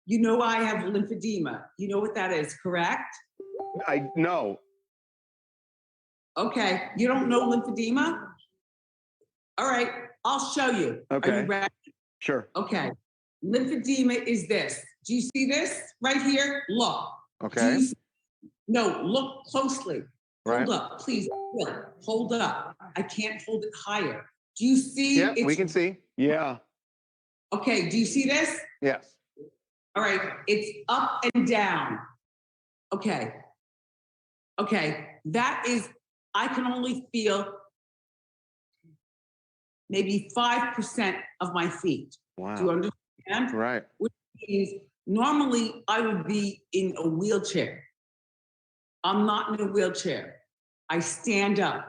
You know I have lymphedema. You know what that is, correct? I know. Okay, you don't know lymphedema? All right, I'll show you. Okay. Are you ready? Sure. Okay. Lymphedema is this. Do you see this right here? Look. Okay. No, look closely. Right. Hold up, please. Hold up. I can't hold it higher. Do you see? Yeah, we can see. Yeah. Okay, do you see this? Yes. All right, it's up and down. Okay. Okay, that is, I can only feel maybe 5% of my feet. Wow. Do you understand? Right. Which means normally I would be in a wheelchair. I'm not in a wheelchair. I stand up.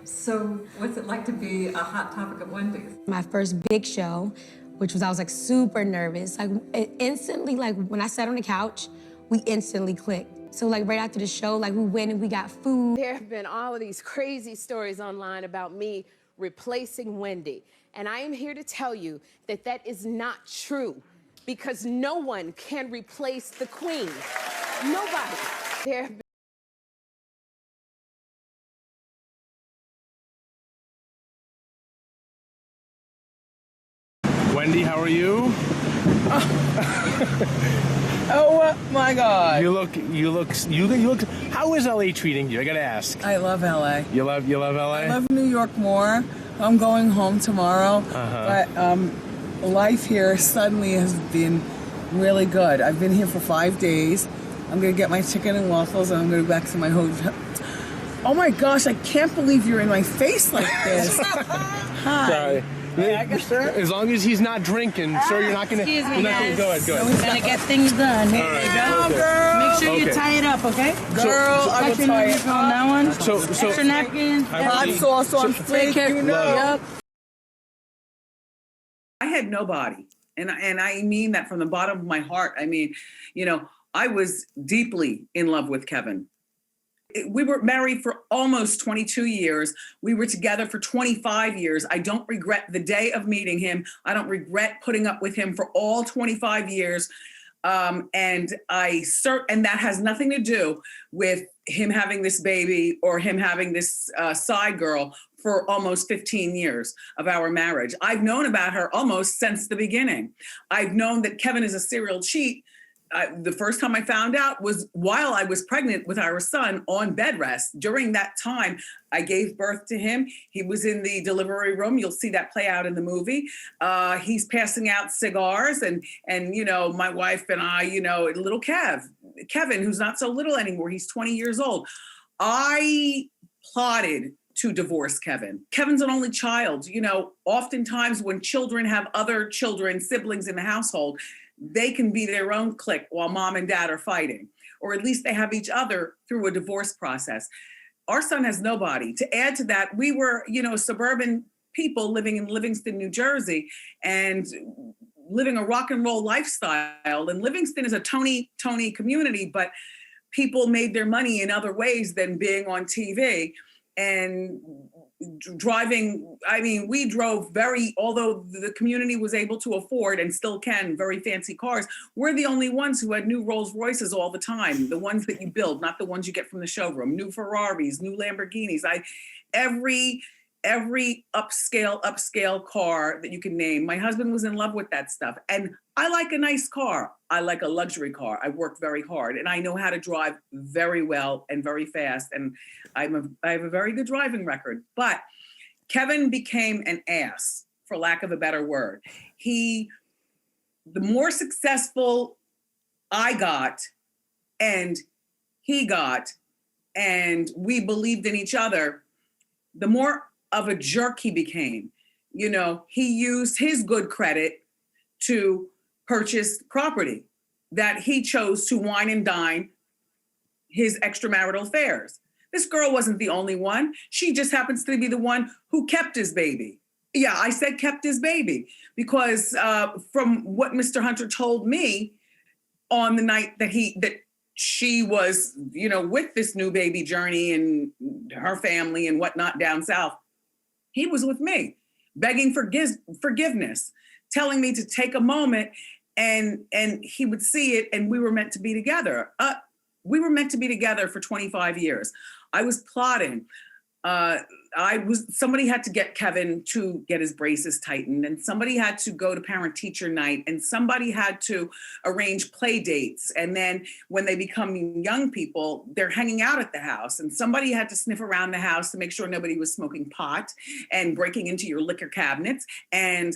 So what's it like to be a hot topic at Wendy's? My first big show, which was, I was like super nervous. Like it instantly, like when I sat on the couch, we instantly clicked. So like right after the show, like we went and we got food. There have been all of these crazy stories online about me replacing Wendy. And I am here to tell you that that is not true, because no one can replace the queen. Nobody. There have been Wendy, how are you? Oh my God! You look. How is LA treating you? I gotta ask. I love LA. You love LA? I love New York more. I'm going home tomorrow, but life here suddenly has been really good. I've been here for 5 days. I'm gonna get my chicken and waffles, and I'm gonna go back to my hotel. Oh my gosh! I can't believe you're in my face like this. Hi. Sorry. As long as he's not drinking, sir, you're not gonna. Excuse me, guys. Go ahead. We're gonna get things done. Here you go, girl. Make sure you tie it up, okay? Girl, I will tie it on that one. So Extra napkins. Hot sauce on steak, you know. Yep. I had nobody. And I mean that from the bottom of my heart. I mean, you know, I was deeply in love with Kevin. We were married for almost 22 years. We were together for 25 years. I don't regret the day of meeting him. I don't regret putting up with him for all 25 years. And that has nothing to do with him having this baby or him having this side girl for almost 15 years of our marriage. I've known about her almost since the beginning. I've known that Kevin is a serial cheat. The first time I found out was while I was pregnant with our son on bed rest. During that time, I gave birth to him. He was in the delivery room. You'll see that play out in the movie. He's passing out cigars, and you know, my wife and I, you know, little Kevin, who's not so little anymore. He's 20 years old. I plotted to divorce Kevin. Kevin's an only child. You know, oftentimes when children have other children, siblings in the household, they can be their own clique while mom and dad are fighting, or at least they have each other through a divorce process. Our son has nobody. To add to that, we were, you know, suburban people living in Livingston, New Jersey, and living a rock and roll lifestyle. And Livingston is a Tony community, but people made their money in other ways than being on TV. And driving, I mean, we drove although the community was able to afford and still can very fancy cars, we're the only ones who had new Rolls Royces all the time, the ones that you build, not the ones you get from the showroom, new Ferraris, new Lamborghinis. Every upscale car that you can name. My husband was in love with that stuff. And I like a nice car. I like a luxury car. I work very hard and I know how to drive very well and very fast. And I have a very good driving record. But Kevin became an ass, for lack of a better word. The more successful I got and he got, and we believed in each other, the more of a jerk he became. You know, he used his good credit to purchase property that he chose to wine and dine his extramarital affairs. This girl wasn't the only one. She just happens to be the one who kept his baby. Yeah, I said kept his baby because from what Mr. Hunter told me on the night that she was, you know, with this new baby journey and her family and whatnot down south, he was with me, begging forgiveness, telling me to take a moment and he would see it, and we were meant to be together. We were meant to be together for 25 years. I was plotting. Somebody had to get Kevin to get his braces tightened, and somebody had to go to parent teacher night, and somebody had to arrange play dates. And then when they become young people, they're hanging out at the house, and somebody had to sniff around the house to make sure nobody was smoking pot and breaking into your liquor cabinets and,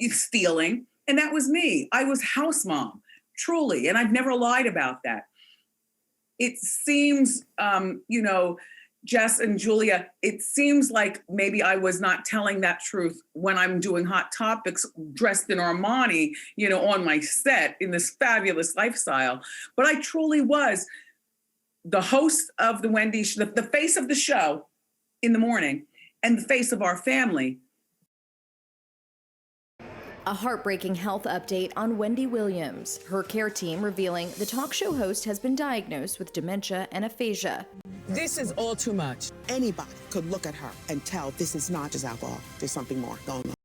stealing. And that was me. I was house mom, truly. And I've never lied about that. It seems, Jess and Julia, it seems like maybe I was not telling that truth when I'm doing Hot Topics dressed in Armani, on my set in this fabulous lifestyle. But I truly was the host of the Wendy, the face of the show in the morning and the face of our family. A heartbreaking health update on Wendy Williams. Her care team revealing the talk show host has been diagnosed with dementia and aphasia. This is all too much. Anybody could look at her and tell this is not just alcohol. There's something more going on.